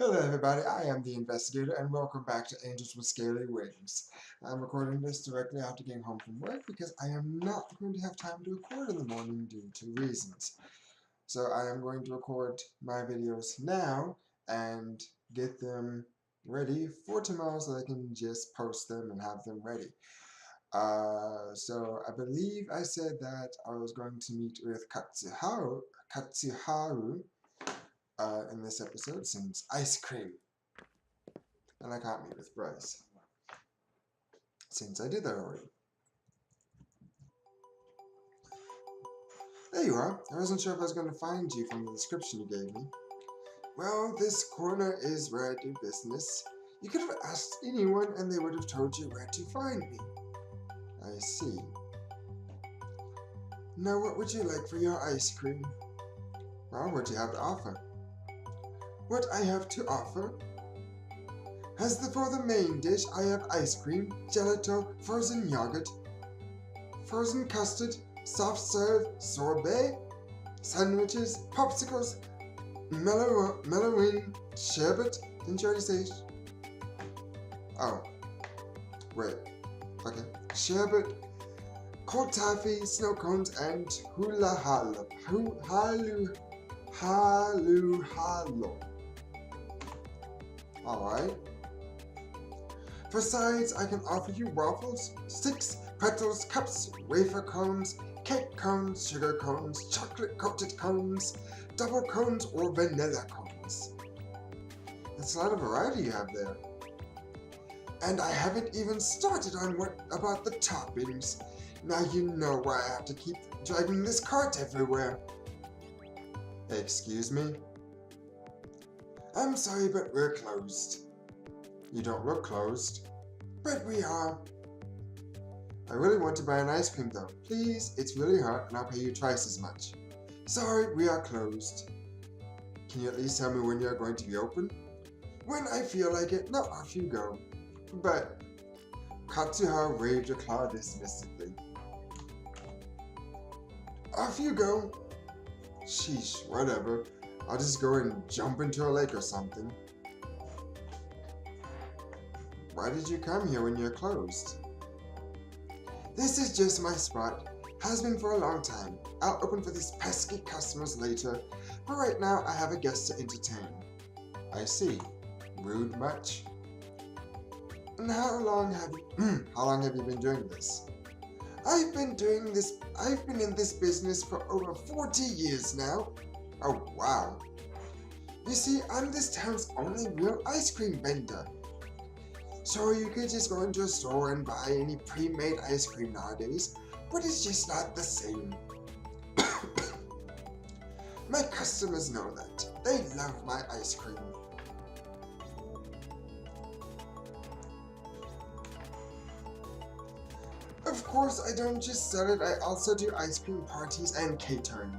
Hello everybody, I am the investigator and welcome back to Angels with Scaly Wings. I'm recording this directly after getting home from work because I am not going to have time to record in the morning due to reasons. So I am going to record my videos now and get them ready for tomorrow so I can just post them and have them ready. So I believe I said that I was going to meet with Katsuharu in this episode since ice cream. And I can't meet with Bryce, since I did that already. There you are. I wasn't sure if I was going to find you from the description you gave me. Well, this corner is where I do business. You could have asked anyone and they would have told you where to find me. I see. Now what would you like for your ice cream? Well, what do you have to offer? What I have to offer? For the main dish, I have ice cream, gelato, frozen yogurt, frozen custard, soft serve, sorbet, sandwiches, popsicles, mellowing, sherbet. Didn't you already say? Oh, wait. Okay. Sherbet, cold taffy, snow cones, and hula halo. Alright. For sides, I can offer you waffles, sticks, pretzels, cups, wafer cones, cake cones, sugar cones, chocolate coated cones, double cones, or vanilla cones. That's a lot of variety you have there. And I haven't even started on what about the toppings. Now you know why I have to keep dragging this cart everywhere. Excuse me? I'm sorry, but we're closed. You don't look closed. But we are. I really want to buy an ice cream though. Please, it's really hot and I'll pay you twice as much. Sorry, we are closed. Can you at least tell me when you're going to be open? When I feel like it, now off you go. But Katsuha waved a claw dismissively. Off you go. Sheesh, whatever. I'll just go and jump into a lake or something. Why did you come here when you're closed? This is just my spot. Has been for a long time. I'll open for these pesky customers later, but right now I have a guest to entertain. I see. Rude much? And how long have you been doing this? I've been in this business for over 40 years now. Oh wow. You see, I'm this town's only real ice cream vendor. So you could just go into a store and buy any pre-made ice cream nowadays, but it's just not the same. My customers know that. They love my ice cream. Of course, I don't just sell it, I also do ice cream parties and catering.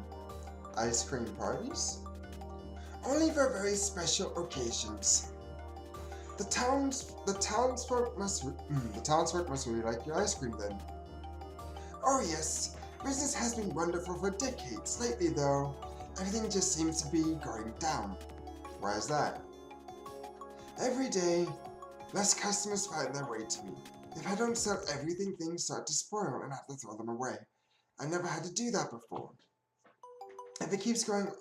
Ice cream parties? Only for very special occasions. The townsfolk must really like your ice cream then. Oh yes, business has been wonderful for decades. Lately though, everything just seems to be going down. Why is that? Every day, less customers find their way to me. If I don't sell everything, things start to spoil and I have to throw them away. I never had to do that before. If it keeps going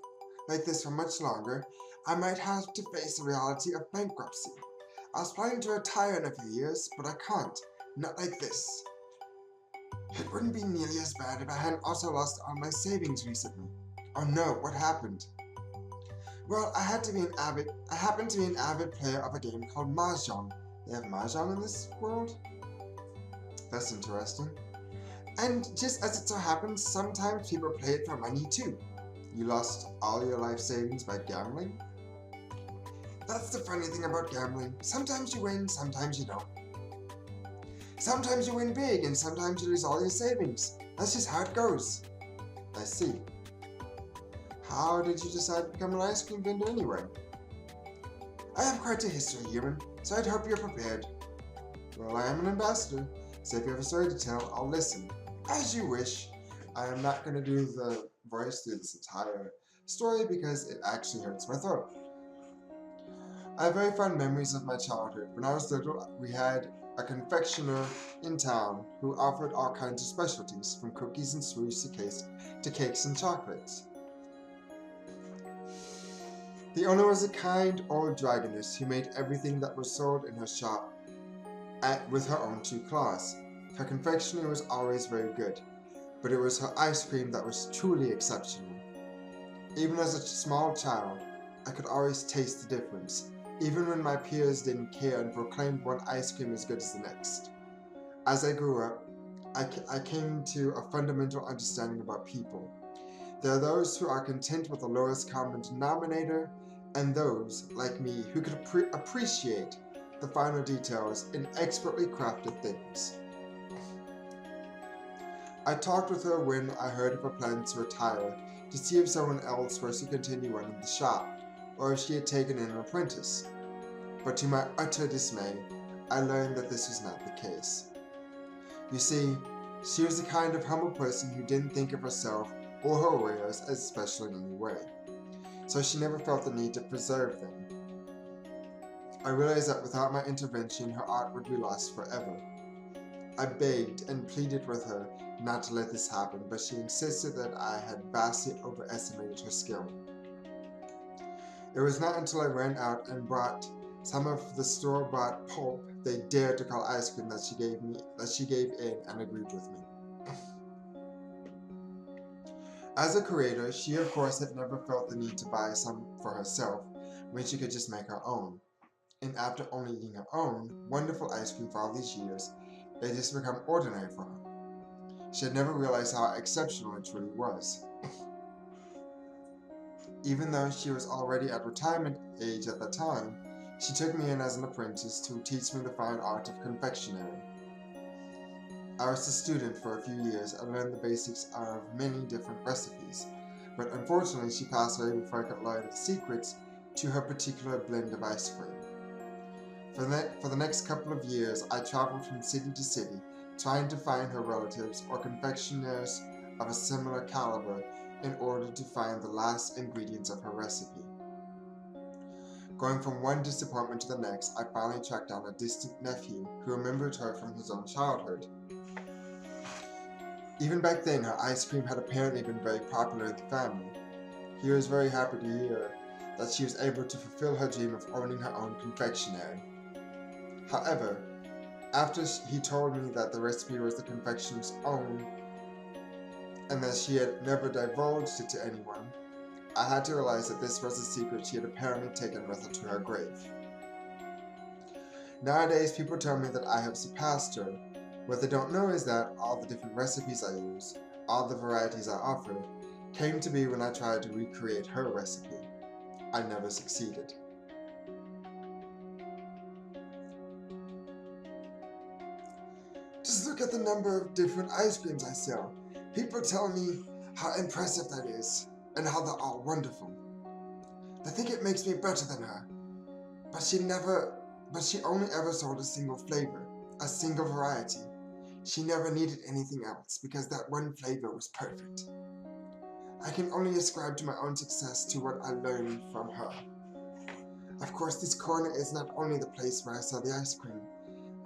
like this for much longer, I might have to face the reality of bankruptcy. I was planning to retire in a few years, but I can't. Not like this. It wouldn't be nearly as bad if I hadn't also lost all my savings recently. Oh no, what happened? Well, I happen to be an avid player of a game called Mahjong. They have Mahjong in this world? That's interesting. And just as it so happens, sometimes people play it for money too. You lost all your life savings by gambling? That's the funny thing about gambling. Sometimes you win, sometimes you don't. Sometimes you win big and sometimes you lose all your savings. That's just how it goes. I see. How did you decide to become an ice cream vendor anyway? I have quite a history, human, so I'd hope you're prepared. Well, I am an ambassador, so if you have a story to tell, I'll listen. As you wish. I am not going to do the voice through this entire story because it actually hurts my throat. I have very fond memories of my childhood. When I was little, we had a confectioner in town who offered all kinds of specialties, from cookies and sweets to cakes and chocolates. The owner was a kind old dragoness who made everything that was sold in her shop with her own two claws. Her confectionery was always very good, but it was her ice cream that was truly exceptional. Even as a small child, I could always taste the difference, even when my peers didn't care and proclaimed one ice cream as good as the next. As I grew up, I came to a fundamental understanding about people. There are those who are content with the lowest common denominator, and those, like me, who could appreciate the finer details in expertly crafted things. I talked with her when I heard of her plans to retire to see if someone else was to continue running the shop, or if she had taken in an apprentice. But to my utter dismay, I learned that this was not the case. You see, she was the kind of humble person who didn't think of herself or her wares as special in any way, so she never felt the need to preserve them. I realized that without my intervention, her art would be lost forever. I begged and pleaded with her not to let this happen, but she insisted that I had vastly overestimated her skill. It was not until I ran out and brought some of the store-bought pulp they dared to call ice cream that she gave in and agreed with me. As a creator, she of course had never felt the need to buy some for herself when she could just make her own. And after only eating her own wonderful ice cream for all these years, it had just become ordinary for her. She had never realized how exceptional it truly was. Even though she was already at retirement age at the time, she took me in as an apprentice to teach me the fine art of confectionery. I was a student for a few years and learned the basics of many different recipes, but unfortunately she passed away before I could learn the secrets to her particular blend of ice cream. For the next couple of years, I traveled from city to city, trying to find her relatives or confectioners of a similar caliber in order to find the last ingredients of her recipe. Going from one disappointment to the next, I finally tracked down a distant nephew who remembered her from his own childhood. Even back then, her ice cream had apparently been very popular in the family. He was very happy to hear that she was able to fulfill her dream of owning her own confectionery. However, after he told me that the recipe was the confectioner's own and that she had never divulged it to anyone, I had to realize that this was a secret she had apparently taken with her to her grave. Nowadays, people tell me that I have surpassed her. What they don't know is that all the different recipes I use, all the varieties I offer, came to be when I tried to recreate her recipe. I never succeeded. Just look at the number of different ice creams I sell. People tell me how impressive that is, and how they're all wonderful. They think it makes me better than her, but she only ever sold a single flavor, a single variety. She never needed anything else because that one flavor was perfect. I can only ascribe to my own success to what I learned from her. Of course, this corner is not only the place where I sell the ice cream.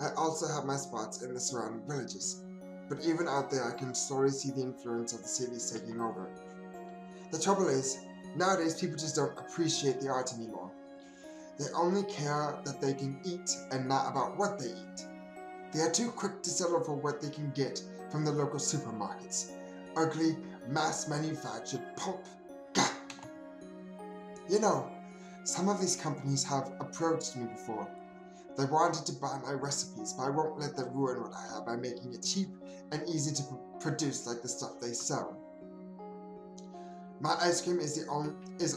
I also have my spots in the surrounding villages, but even out there I can slowly see the influence of the cities taking over. The trouble is, nowadays people just don't appreciate the art anymore. They only care that they can eat and not about what they eat. They are too quick to settle for what they can get from the local supermarkets. Ugly, mass-manufactured pulp. Gah! You know, some of these companies have approached me before. They wanted to buy my recipes, but I won't let them ruin what I have by making it cheap and easy to produce like the stuff they sell. My ice cream is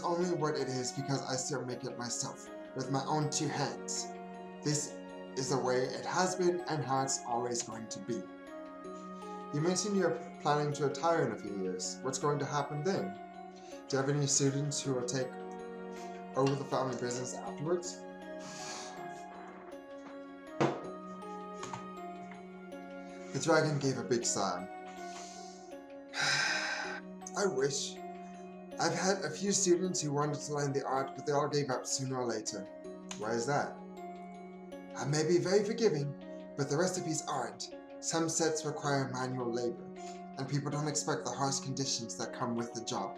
only what it is because I still make it myself, with my own two hands. This is the way it has been and how it's always going to be. You mentioned you're planning to retire in a few years. What's going to happen then? Do you have any students who will take over the family business afterwards? The dragon gave a big sigh. I wish. I've had a few students who wanted to learn the art, but they all gave up sooner or later. Why is that? I may be very forgiving, but the recipes aren't. Some sets require manual labor, and people don't expect the harsh conditions that come with the job.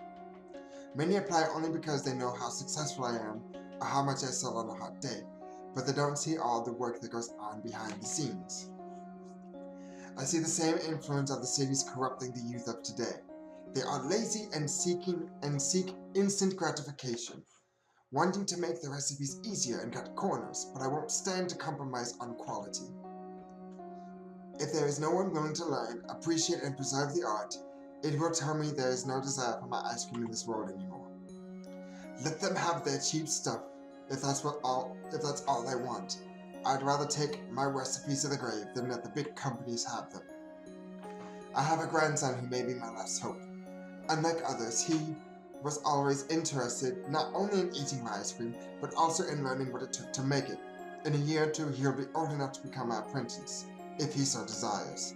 Many apply only because they know how successful I am or how much I sell on a hot day, but they don't see all the work that goes on behind the scenes. I see the same influence of the cities corrupting the youth of today. They are lazy and seek instant gratification, wanting to make the recipes easier and cut corners, but I won't stand to compromise on quality. If there is no one willing to learn, appreciate, and preserve the art, it will tell me there is no desire for my ice cream in this world anymore. Let them have their cheap stuff if that's all they want. I'd rather take my recipes to the grave than let the big companies have them. I have a grandson who may be my last hope. Unlike others, he was always interested not only in eating my ice cream, but also in learning what it took to make it. In a year or two, he'll be old enough to become my apprentice, if he so desires.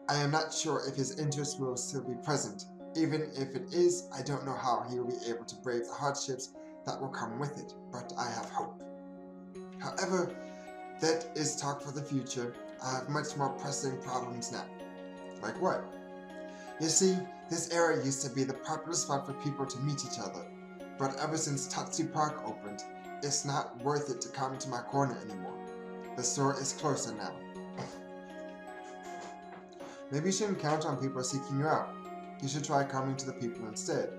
I am not sure if his interest will still be present. Even if it is, I don't know how he will be able to brave the hardships that will come with it, but I have hope. However, that is talk for the future. I have much more pressing problems now. Like what? You see, this area used to be the popular spot for people to meet each other, but ever since Tatsu Park opened, it's not worth it to come to my corner anymore. The store is closer now. Maybe you shouldn't count on people seeking you out. You should try coming to the people instead.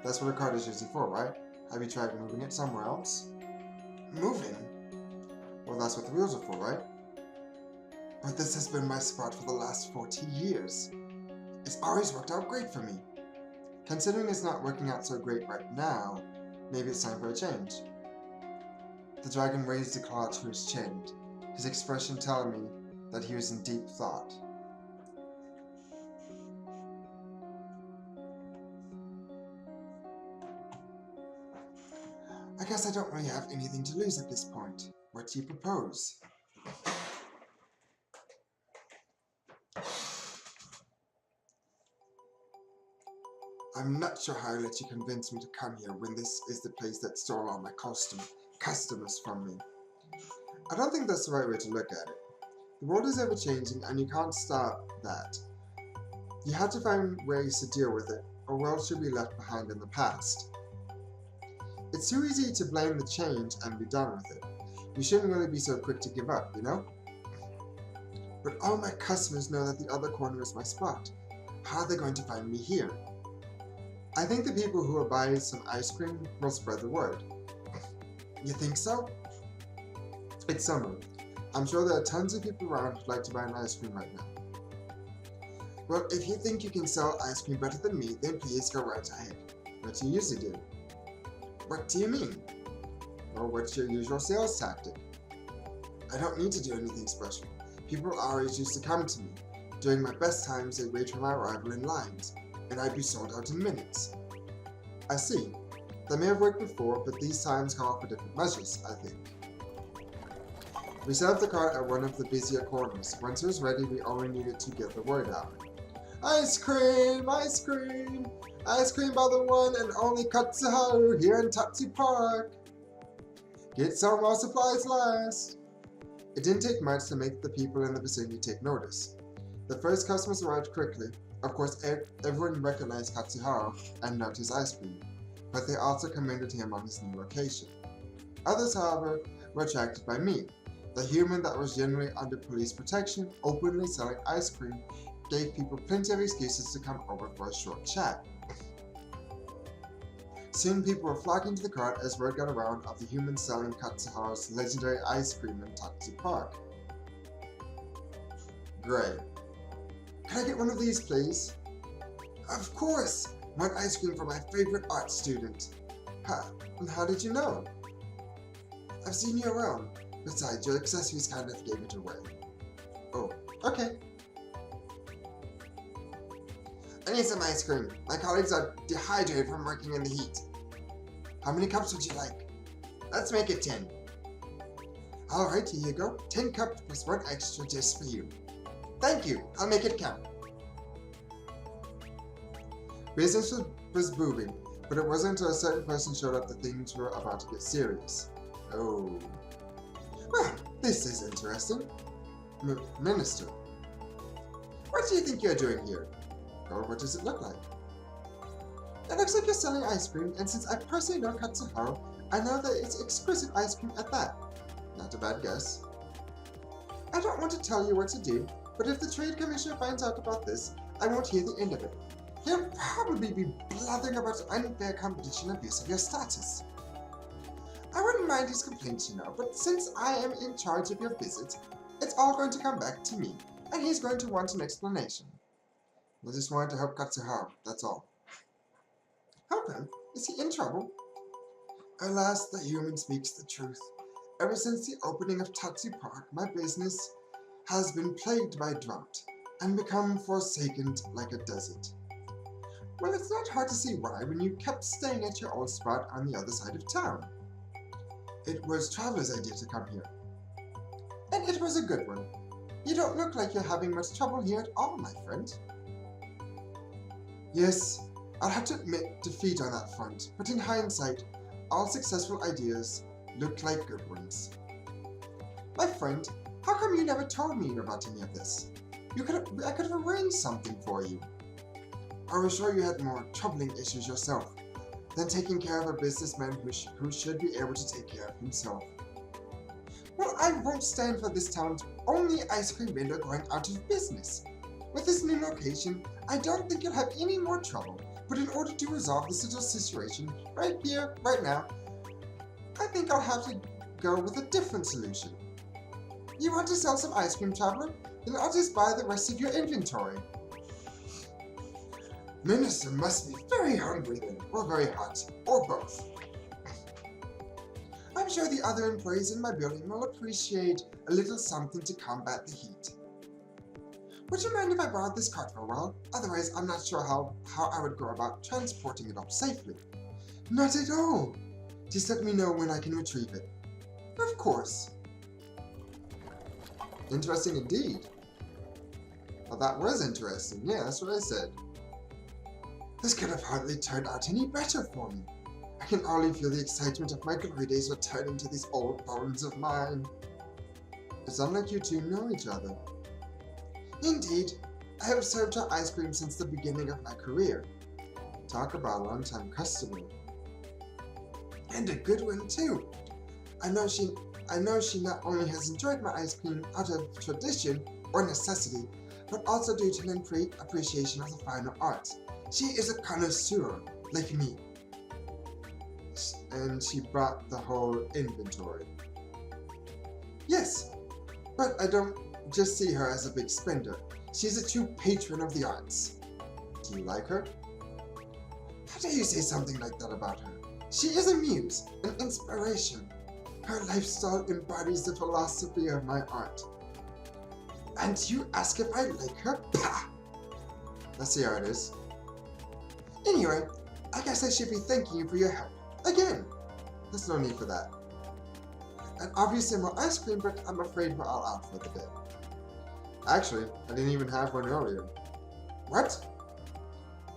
That's what a cart is usually for, right? Have you tried moving it somewhere else? Moving? Well, that's what the wheels are for, right? But this has been my spot for the last 40 years. It's always worked out great for me. Considering it's not working out so great right now, maybe it's time for a change. The dragon raised a claw to his chin, his expression telling me that he was in deep thought. I guess I don't really have anything to lose at this point. What do you propose? I'm not sure how I let you convince me to come here when this is the place that stole all my customers from me. I don't think that's the right way to look at it. The world is ever changing and you can't stop that. You have to find ways to deal with it, or else you'll be left behind in the past. It's too easy to blame the change and be done with it. You shouldn't really be so quick to give up, you know? But all my customers know that the other corner is my spot. How are they going to find me here? I think the people who will buy some ice cream will spread the word. You think so? It's summer. I'm sure there are tons of people around who'd like to buy an ice cream right now. Well, if you think you can sell ice cream better than me, then please go right ahead. What do you usually do? What do you mean? Well, what's your usual sales tactic? I don't need to do anything special. People always used to come to me. During my best times, they'd wait for my arrival in lines, and I'd be sold out in minutes. I see. That may have worked before, but these times call for different measures, I think. We set up the cart at one of the busier corners. Once it was ready, we only needed to get the word out. Ice cream! Ice cream! Ice cream by the one and only Katsuharu here in Tatsu Park! Get some while supplies last! It didn't take much to make the people in the vicinity take notice. The first customers arrived quickly. Of course, everyone recognized Katsuharu and loved his ice cream, but they also commended him on his new location. Others, however, were attracted by me. The human that was generally under police protection, openly selling ice cream, gave people plenty of excuses to come over for a short chat. Soon people were flocking to the cart as word got around of the human selling Katsuharu's legendary ice cream in Tatsu Park. Great. Can I get one of these, please? Of course! One ice cream for my favorite art student. How did you know? I've seen you around. Besides, your accessories kind of gave it away. Oh, okay. I need some ice cream. My colleagues are dehydrated from working in the heat. How many cups would you like? Let's make it 10. Alright, here you go. 10 cups plus 1 extra just for you. Thank you. I'll make it count. Business was booming. But it wasn't until a certain person showed up that things were about to get serious. Oh. Well, this is interesting. Minister. What do you think you're doing here? Or what does it look like? It looks like you're selling ice cream, and since I personally know Katsuhiro, I know that it's exquisite ice cream at that. Not a bad guess. I don't want to tell you what to do, but if the Trade Commissioner finds out about this, I won't hear the end of it. He'll probably be blathering about unfair competition and abuse of your status. I wouldn't mind his complaints, but since I am in charge of your visit, it's all going to come back to me, and he's going to want an explanation. I just wanted to help Katsuhiro, that's all. Help him? Is he in trouble? Alas, the human speaks the truth. Ever since the opening of Tatsu Park, my business has been plagued by drought, and become forsaken like a desert. Well, it's not hard to see why when you kept staying at your old spot on the other side of town. It was Traveler's idea to come here. And it was a good one. You don't look like you're having much trouble here at all, my friend. Yes, I'll have to admit defeat on that front, but in hindsight, all successful ideas looked like good ones. My friend, how come you never told me about any of this? I could have arranged something for you. I was sure you had more troubling issues yourself than taking care of a businessman who should be able to take care of himself. Well, I won't stand for this town's only ice cream vendor going out of business. With this new location, I don't think you'll have any more trouble, but in order to resolve this little situation right here, right now, I think I'll have to go with a different solution. You want to sell some ice cream, Traveler? Then I'll just buy the rest of your inventory. Minister must be very hungry then, or very hot, or both. I'm sure the other employees in my building will appreciate a little something to combat the heat. Would you mind if I borrowed this cart for a while? Otherwise, I'm not sure how I would go about transporting it up safely. Not at all. Just let me know when I can retrieve it. Of course. Interesting indeed. Well, that was interesting. Yeah, that's what I said. This could have hardly turned out any better for me. I can already feel the excitement of my glory days returning to these old bones of mine. It sounds like you two know each other. Indeed, I have served her ice cream since the beginning of my career. Talk about a long-time customer. And a good one too. I know she not only has enjoyed my ice cream out of tradition or necessity, but also due to an appreciation of the finer arts. She is a connoisseur, like me. And she brought the whole inventory. Yes, but I don't just see her as a big spender. She's a true patron of the arts. Do you like her? How dare you say something like that about her? She is a muse, an inspiration. Her lifestyle embodies the philosophy of my art. And you ask if I like her? Pah! Let's see how it is. Anyway, I guess I should be thanking you for your help. Again! There's no need for that. And obviously more ice cream, but I'm afraid we're all out for the day. Actually, I didn't even have one earlier. What?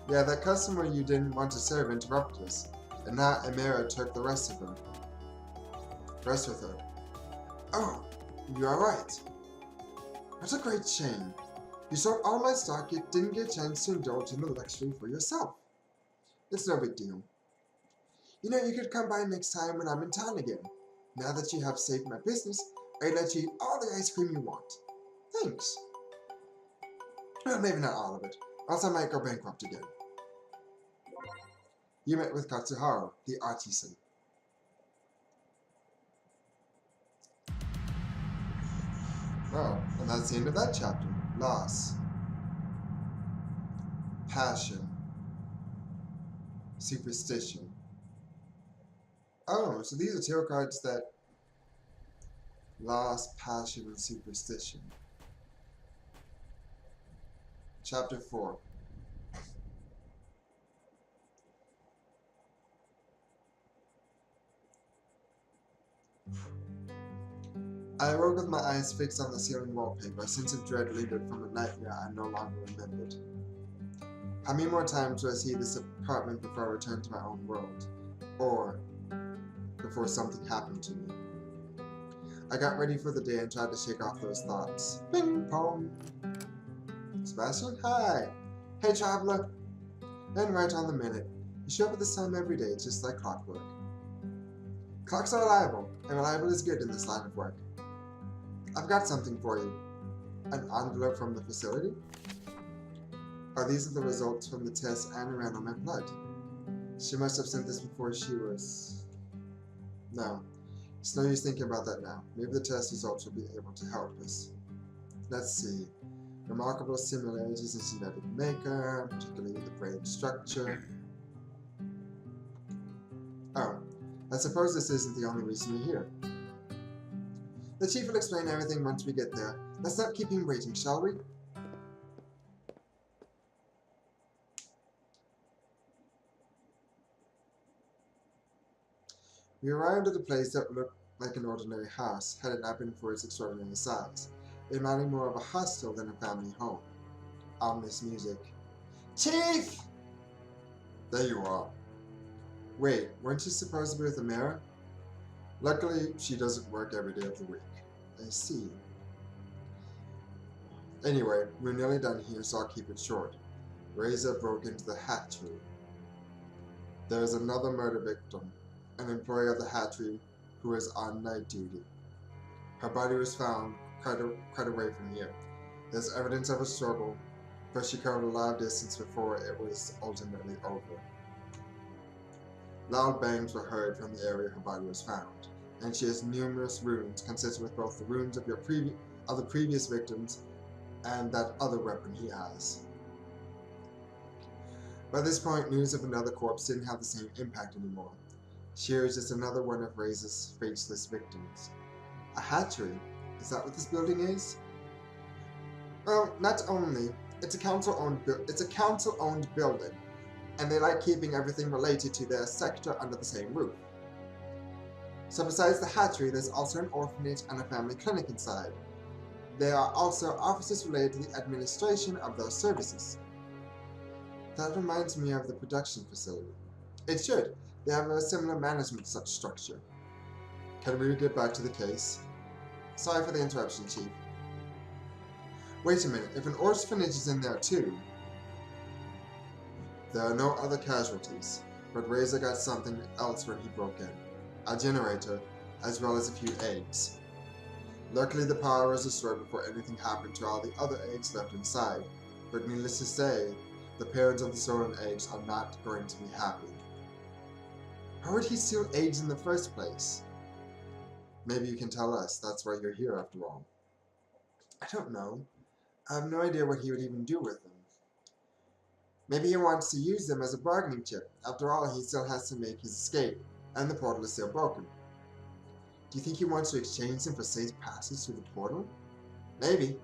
Yeah, that customer you didn't want to serve interrupted us, and now Emera took the rest with her. Oh, you are right. That's a great shame. You sold all my stock, yet didn't get a chance to indulge in the luxury for yourself. It's no big deal. You know, you could come by next time when I'm in town again. Now that you have saved my business, I let you eat all the ice cream you want. Thanks. Well, maybe not all of it, else I might go bankrupt again. You met with Katsuhiro, the artisan. Oh, and that's the end of that chapter. Loss. Passion. Superstition. Oh, so these are tarot cards that loss, passion, and superstition. Chapter 4. I awoke with my eyes fixed on the ceiling wallpaper, a sense of dread lingered from a nightmare I no longer remembered. How many more times do I see this apartment before I return to my own world? Or before something happened to me? I got ready for the day and tried to shake off those thoughts. Ping pong! Sebastian, hi! Hey, traveler! And right on the minute. You show up at this time every day, just like clockwork. Clocks are reliable, and reliable is good in this line of work. I've got something for you. An envelope from the facility? These are the results from the test and ran on my blood. She must have sent this before she was... No. It's no use thinking about that now. Maybe the test results will be able to help us. Let's see. Remarkable similarities in genetic makeup, particularly the brain structure. Oh, I suppose this isn't the only reason you're here. The chief will explain everything once we get there. Let's not keep him waiting, shall we? We arrived at a place that looked like an ordinary house, had it not been for its extraordinary size, reminding more of a hostel than a family home. Ominous music. Chief! There you are. Wait, weren't you supposed to be with the mayor? Luckily, she doesn't work every day of the week. I see. Anyway, we're nearly done here, so I'll keep it short. Reza broke into the hatchery. There is another murder victim, an employee of the hatchery who was on night duty. Her body was found quite away from here. There's evidence of a struggle, but she covered a lot of distance before it was ultimately over. Loud bangs were heard from the area her body was found, and she has numerous wounds consistent with both the wounds of the previous victims and that other weapon he has. By this point, news of another corpse didn't have the same impact anymore. She was just another one of Reza's faceless victims. A hatchery? Is that what this building is? Well, not only. It's a council-owned building, and they like keeping everything related to their sector under the same roof. So besides the hatchery, there's also an orphanage and a family clinic inside. There are also offices related to the administration of those services. That reminds me of the production facility. It should. They have a similar management such structure. Can we get back to the case? Sorry for the interruption, Chief. Wait a minute, if an orphanage is in there too... There are no other casualties, but Reza got something else when he broke in. A generator, as well as a few eggs. Luckily the power was restored before anything happened to all the other eggs left inside, but needless to say, the parents of the stolen eggs are not going to be happy. How would he steal eggs in the first place? Maybe you can tell us, that's why you're here after all. I don't know. I have no idea what he would even do with them. Maybe he wants to use them as a bargaining chip. After all, he still has to make his escape, and the portal is still broken. Do you think he wants to exchange them for safe passage through the portal? Maybe.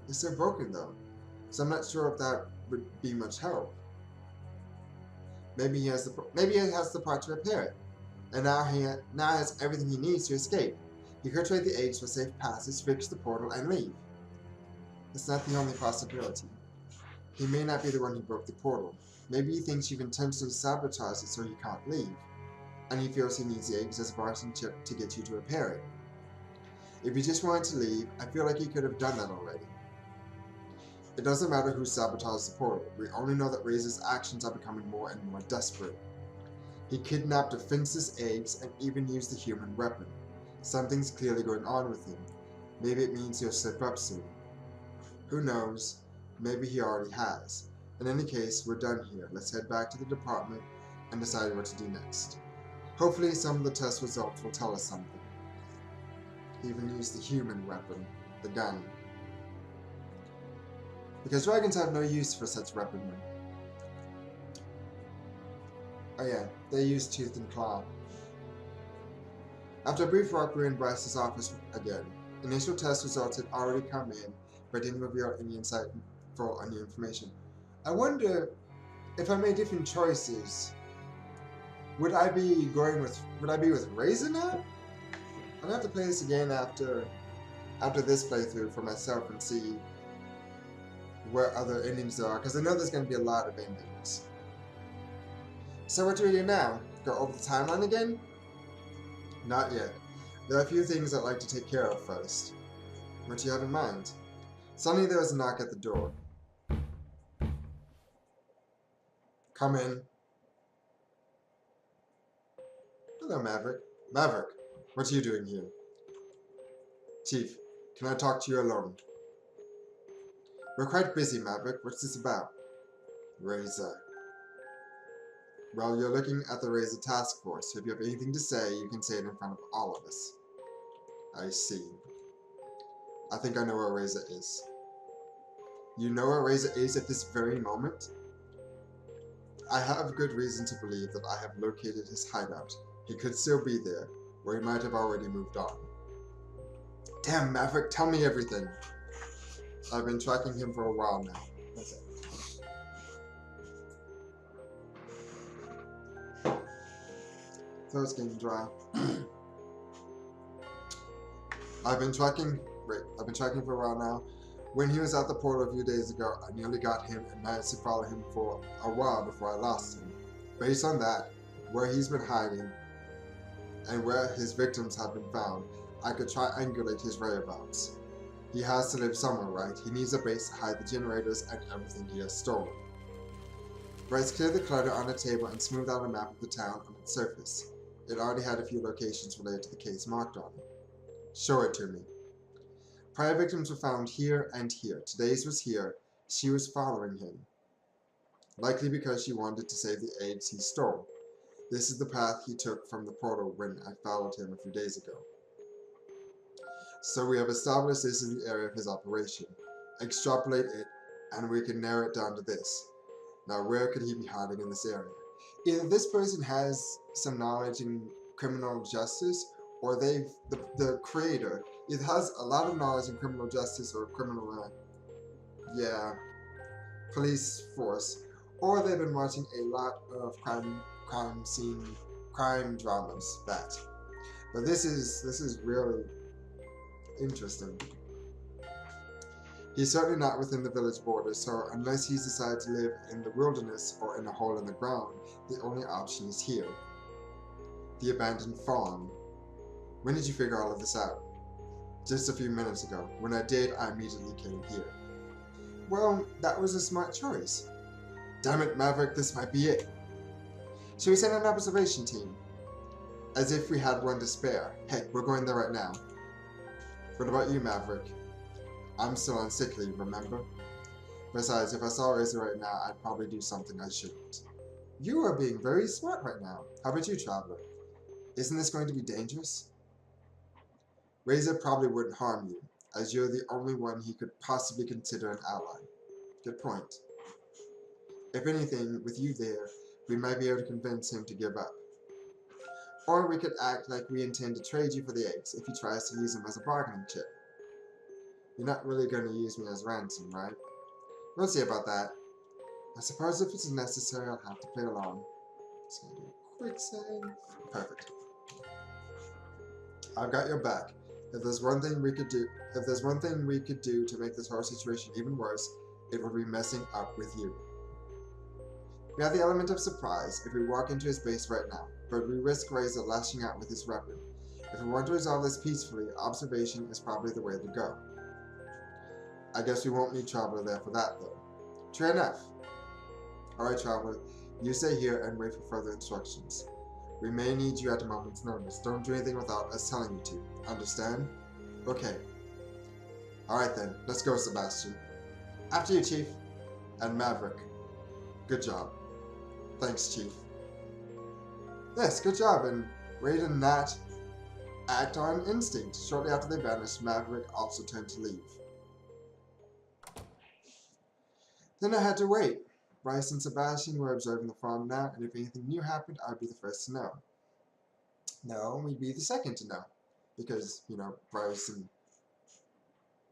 It's still broken though, so I'm not sure if that would be much help. Maybe he has the part to repair it, and now has everything he needs to escape. He could trade the eggs for safe passage, fix the portal, and leave. It's not the only possibility. He may not be the one who broke the portal. Maybe he thinks you've intentionally sabotaged it so he can't leave, and he feels he needs the eggs as a bargaining chip to get you to repair it. If he just wanted to leave, I feel like he could have done that already. It doesn't matter who sabotaged the portal, we only know that Reza's actions are becoming more and more desperate. He kidnapped defenseless eggs and even used a human weapon. Something's clearly going on with him. Maybe it means he'll slip up soon. Who knows? Maybe he already has. In any case, we're done here. Let's head back to the department and decide what to do next. Hopefully some of the test results will tell us something. He even used the human weapon, the gun. Because dragons have no use for such weaponry. Oh yeah, they use tooth and claw. After a brief walk, we were in Bryce's office again. Initial test results had already come in, but didn't reveal any insightful or new information. I wonder if I made different choices, would I be with Reza now? I'll have to play this again after this playthrough for myself and see where other endings there are, because I know there's going to be a lot of endings. So what do we do now? Go over the timeline again? Not yet. There are a few things I'd like to take care of first. What do you have in mind? Suddenly there was a knock at the door. Come in. Hello, Maverick. Maverick, what are you doing here? Chief, can I talk to you alone? We're quite busy, Maverick. What's this about? Reza. Well, you're looking at the Reza task force, so if you have anything to say, you can say it in front of all of us. I see. I think I know where Reza is. You know where Reza is at this very moment? I have good reason to believe that I have located his hideout. He could still be there, or he might have already moved on. Damn, Maverick, tell me everything. I've been tracking him for a while now. That's it. Throat's getting dry. I've been tracking for a while now. When he was at the portal a few days ago, I nearly got him and managed to follow him for a while before I lost him. Based on that, where he's been hiding, and where his victims have been found, I could triangulate his whereabouts. He has to live somewhere, right? He needs a base to hide the generators and everything he has stolen. Bryce cleared the clutter on the table and smoothed out a map of the town on its surface. It already had a few locations related to the case marked on it. Show it to me. Prior victims were found here and here. Today's was here. She was following him. Likely because she wanted to save the eggs he stole. This is the path he took from the portal when I followed him a few days ago. So we have established this is the area of his operation. Extrapolate it, and we can narrow it down to this. Now where could he be hiding in this area? Either this person has some knowledge in criminal justice, or the creator either has a lot of knowledge in criminal justice or criminal, police force, or they've been watching a lot of crime dramas. But this is really interesting. He's certainly not within the village borders, so unless he's decided to live in the wilderness or in a hole in the ground, the only option is here. The abandoned farm. When did you figure all of this out? Just a few minutes ago. When I did, I immediately came here. Well, that was a smart choice. Damn it, Maverick, this might be it. Should we send an observation team? As if we had one to spare. Heck, we're going there right now. What about you, Maverick? I'm still on sick leave, remember? Besides, if I saw Reza right now, I'd probably do something I shouldn't. You are being very smart right now. How about you, Traveler? Isn't this going to be dangerous? Reza probably wouldn't harm you, as you're the only one he could possibly consider an ally. Good point. If anything, with you there, we might be able to convince him to give up. Or we could act like we intend to trade you for the eggs if he tries to use them as a bargaining chip. You're not really going to use me as ransom, right? We'll see about that. I suppose if it's necessary, I'll have to play along. Just gonna do a quick save. Perfect. I've got your back. If there's one thing we could do to make this whole situation even worse, it would be messing up with you. We have the element of surprise if we walk into his base right now, but we risk Reza lashing out with his weapon. If we want to resolve this peacefully, observation is probably the way to go. I guess we won't need Traveler there for that, though. True enough. Alright, Traveler, you stay here and wait for further instructions. We may need you at a moment's notice. Don't do anything without us telling you to. Understand? Okay. Alright then, let's go, Sebastian. After you, Chief. And Maverick. Good job. Thanks, Chief. Yes, good job, and Raid and Nat act on instinct. Shortly after they vanished, Maverick also turned to leave. Then I had to wait. Bryce and Sebastian were observing the farm now, and if anything new happened, I'd be the first to know. No, we'd be the second to know. Because, you know, Bryce and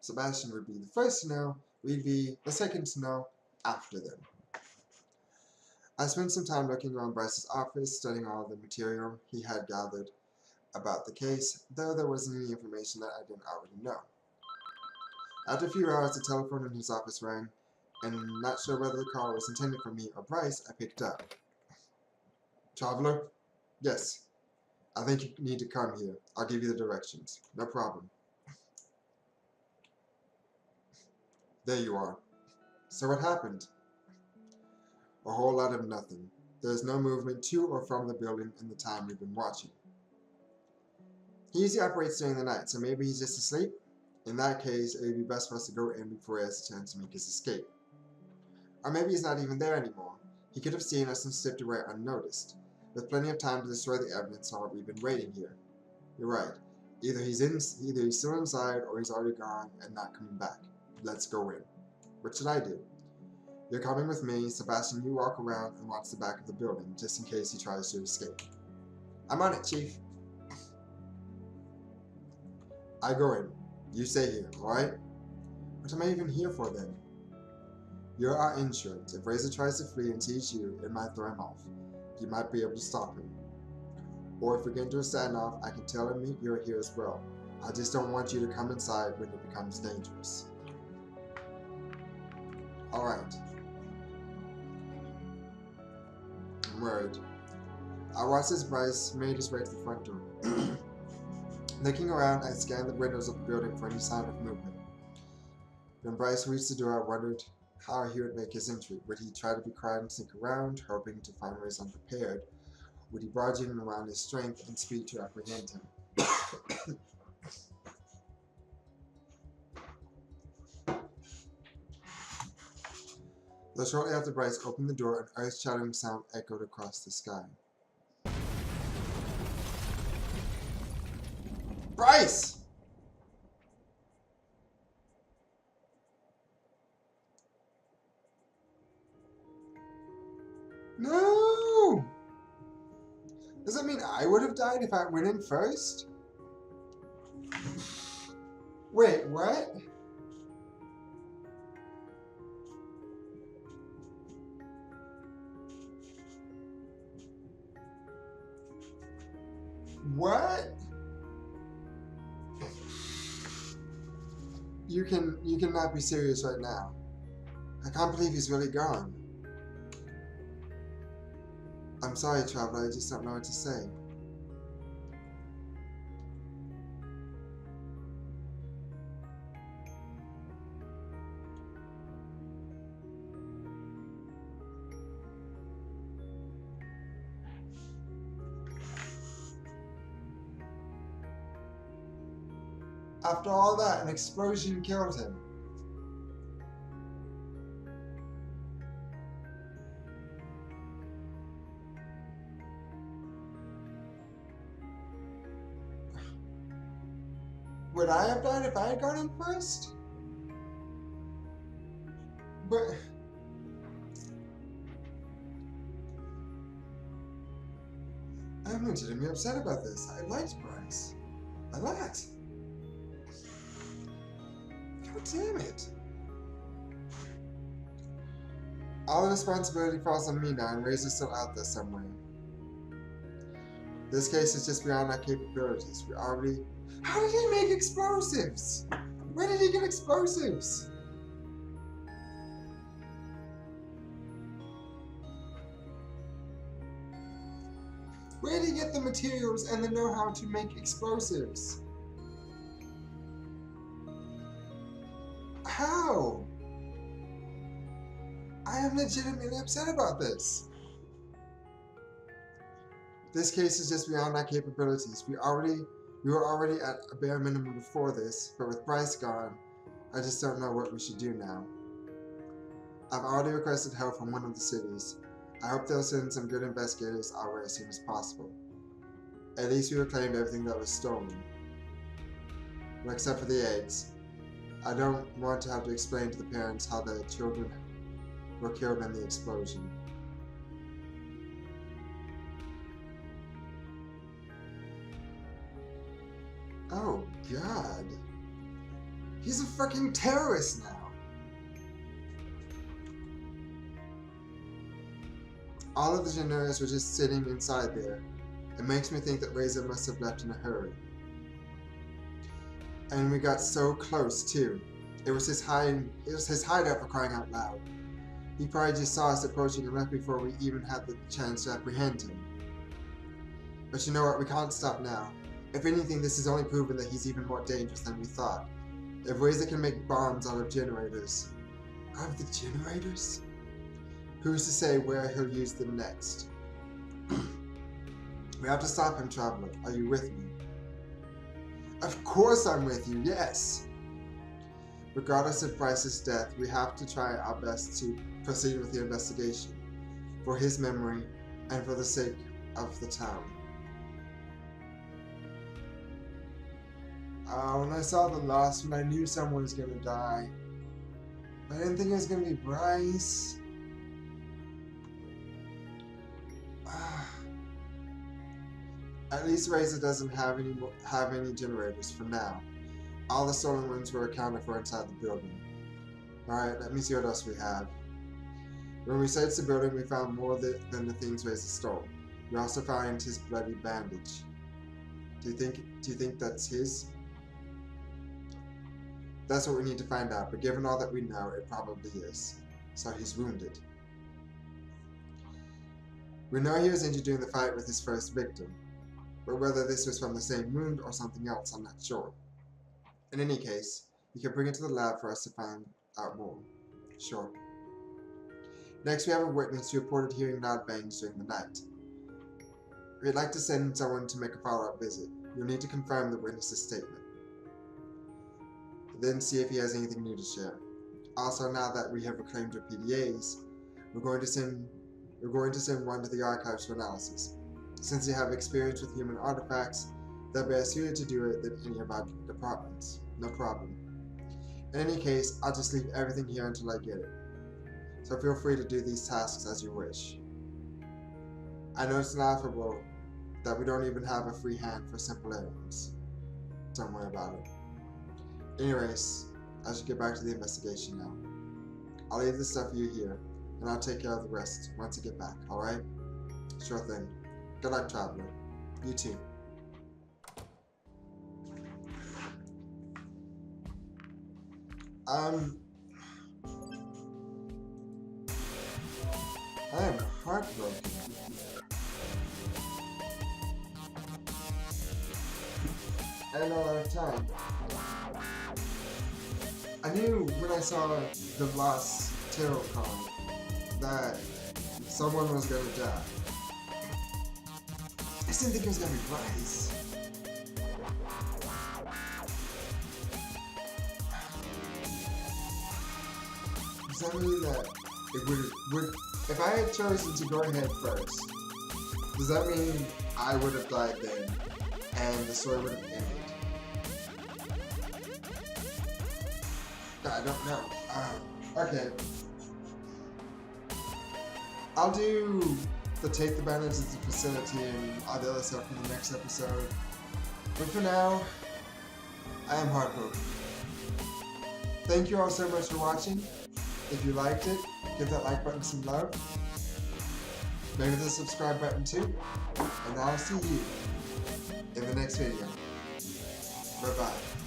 Sebastian would be the first to know, we'd be the second to know after them. I spent some time looking around Bryce's office, studying all the material he had gathered about the case, though there wasn't any information that I didn't already know. After a few hours, the telephone in his office rang, and not sure whether the call was intended for me or Bryce, I picked up. Traveler? Yes. I think you need to come here. I'll give you the directions. No problem. There you are. So what happened? A whole lot of nothing. There's no movement to or from the building in the time we've been watching. He usually operates during the night, so maybe he's just asleep? In that case, it would be best for us to go in before he has a chance to make his escape. Or maybe he's not even there anymore. He could have seen us and slipped away unnoticed, with plenty of time to destroy the evidence while we've been waiting here. You're right. Either he's still inside or he's already gone and not coming back. Let's go in. What should I do? You're coming with me. Sebastian, you walk around and watch the back of the building, just in case he tries to escape. I'm on it, Chief. I go in. You stay here, alright? What am I even here for then? You're our insurance. If Reza tries to flee and sees you, it might throw him off. You might be able to stop him. Or if we get into a standoff, I can tell him you're here as well. I just don't want you to come inside when it becomes dangerous. Alright. I'm worried. I watched as Bryce made his way to the front door. Looking around, I scanned the windows of the building for any sign of movement. When Bryce reached the door, I wondered how he would make his entry. Would he try to be quiet and sneak around, hoping to find Reza unprepared? Would he barge in around his strength and speed to apprehend him? Though shortly after Bryce opened the door, an earth-shattering sound echoed across the sky. Bryce! No! Does that mean I would have died if I went in first? Wait, what? What? You cannot be serious right now. I can't believe he's really gone. I'm sorry, Traveler, I just don't know what to say. After all that, an explosion killed him. Would I have died if I had gone in first? But I'm legitimately upset about this. I liked Bryce. A lot. God damn it. All the responsibility falls on me now, and Reza's still out there somewhere. This case is just beyond our capabilities. We already... How did he make explosives? Where did he get explosives? Where did he get the materials and the know-how to make explosives? How? I am legitimately upset about this. This case is just beyond our capabilities. We were already at a bare minimum before this, but with Bryce gone, I just don't know what we should do now. I've already requested help from one of the cities. I hope they'll send some good investigators our way as soon as possible. At least we reclaimed everything that was stolen. Well, except for the eggs. I don't want to have to explain to the parents how their children were killed in the explosion. Oh, God. He's a fucking terrorist now. All of the Generals were just sitting inside there. It makes me think that Reza must have left in a hurry. And we got so close, too. It was his hideout, for crying out loud. He probably just saw us approaching and left before we even had the chance to apprehend him. But you know what? We can't stop now. If anything, this has only proven that he's even more dangerous than we thought. If Reza can make bombs out of generators. Out of the generators? Who's to say where he'll use them next? We have to stop him, Traveler. Are you with me? Of course I'm with you, yes! Regardless of Bryce's death, we have to try our best to proceed with the investigation. For his memory, and for the sake of the town. When I saw the last one, I knew someone was gonna die. But I didn't think it was gonna be Bryce. At least Reza doesn't have any generators for now. All the stolen ones were accounted for inside the building. Alright, let me see what else we have. When we searched the building, we found more than the things Reza stole. We also found his bloody bandage. Do you think that's his? That's what we need to find out, but given all that we know, it probably is. So he's wounded. We know he was injured during the fight with his first victim, but whether this was from the same wound or something else, I'm not sure. In any case, you can bring it to the lab for us to find out more. Sure. Next, we have a witness who reported hearing loud bangs during the night. We'd like to send someone to make a follow-up visit. You'll need to confirm the witness's statement. Then see if he has anything new to share. Also, now that we have reclaimed our PDAs, we're going to send one to the archives for analysis. Since they have experience with human artifacts, they're better suited to do it than any of our departments. No problem. In any case, I'll just leave everything here until I get it. So feel free to do these tasks as you wish. I know it's laughable that we don't even have a free hand for simple errands. Don't worry about it. Anyways, I should get back to the investigation now. I'll leave the stuff you here, and I'll take care of the rest once I get back, alright? Sure thing. Good luck, Traveler. You too. I am heartbroken. I don't know a lot of time. I knew when I saw the last tarot card that someone was gonna die. I just didn't think it was gonna be Bryce. Does that mean that it would if I had chosen to go ahead first, does that mean I would have died then and the story would have ended? I don't know. Okay. I'll do the take the bandage as the facility and all the other stuff in the next episode. But for now, I am heartbroken. Thank you all so much for watching. If you liked it, give that like button some love. Maybe the subscribe button too. And I'll see you in the next video. Bye bye.